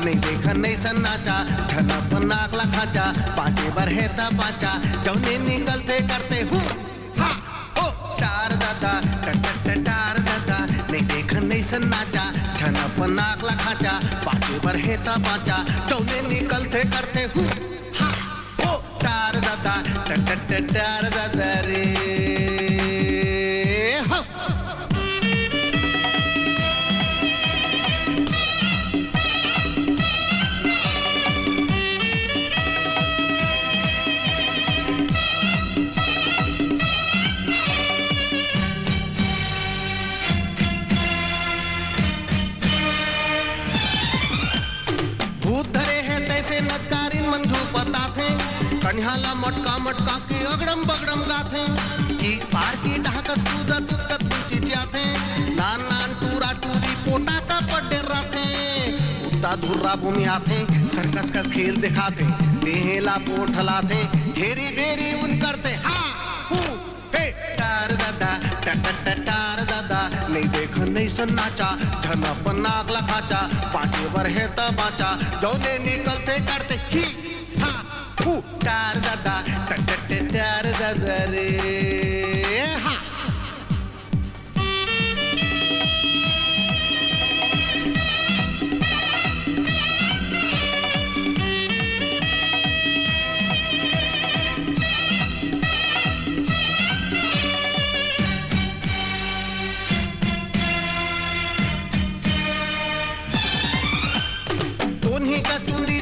नहीं देखा नहीं सन्नाचा झनप नाक लखाचा पाटे बर है ता पाचा जौने निकलते करते हूँ टार दादा टार दादा नहीं देखा नहीं सन्नाचा झनप नाक लखाचा पाटे बर है ता पाचा जौने निकलते करते हूँ टार दादा टार दादा रे कन्हाला मटका मटका के अगड़म बगड़म गाथे एक पार की ढाकत कूदत उत्कत चिचियाथे नान नान टूरा टूरी पोटा का पड्डे राथे उत्ता धुर्रा भूमि आथे सर्कस का खेल दिखाते देहेला पोट हलाते घेरी बेरी उन करते टार दादा टार दादा नहीं देखा नहीं सन्नाचा झनप नाक लखाचा पाटे बर है ता बाचा जौने निकलते करते ही टार दादा टार दादा रे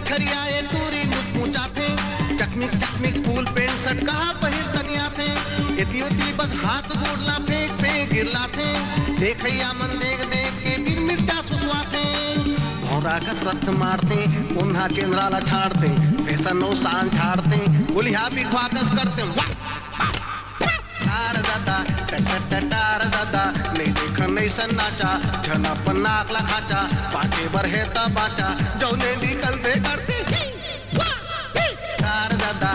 छरियाए टूरी मुचमुचा थे चकमिक चकमिक फूल पेंट शर्ट कहाँ पहिर तनिया थे इतियोती बस हाथ गोड़ला फेंक फेंक गिरला थे देखैया मन देख देख के बिन मिर्चा सुसवा थे भौरा कसरत मारते उन्हा केंद्राला छाड़ते फैशन नो शान छाड़ते गुलिया भी ख्वाकस करते टार दादा टार दादा नहीं देखा नहीं सन्नाचा झनप नाक लखाचा पाटे बर है ता बाचा जौने निकलते करते टार दादा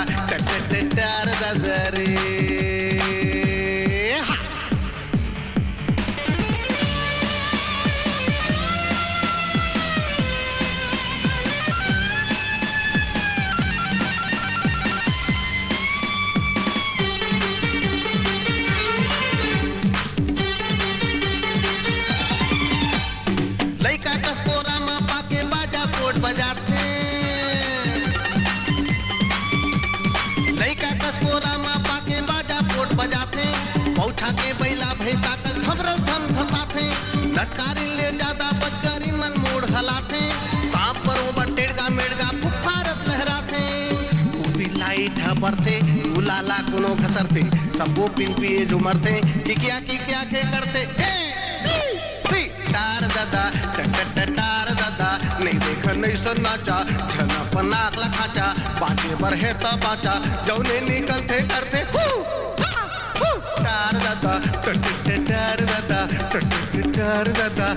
टार दादा रे बजाते लइका कसपोरा माँ पाके बाजा पोट बजाते पौछा के बैला भैंसा कल धमरल धन धसाते नचकारी ले ज्यादा बजगारी मन मोड़ हलाते सांप बरोबर टेड़गा मेड़गा फुफारत लहराते ऊपी लाइट बरते गुलाला कोनो घसरते सबो पिन पिए झुमरते किकिया के करते टार दादा टार दादा नहीं देखा नहीं सन्नाचा झनप नाक लखाचा पाटे बर है ता बाचा जौने निकलते करते टार दादा टार दादा टार दादा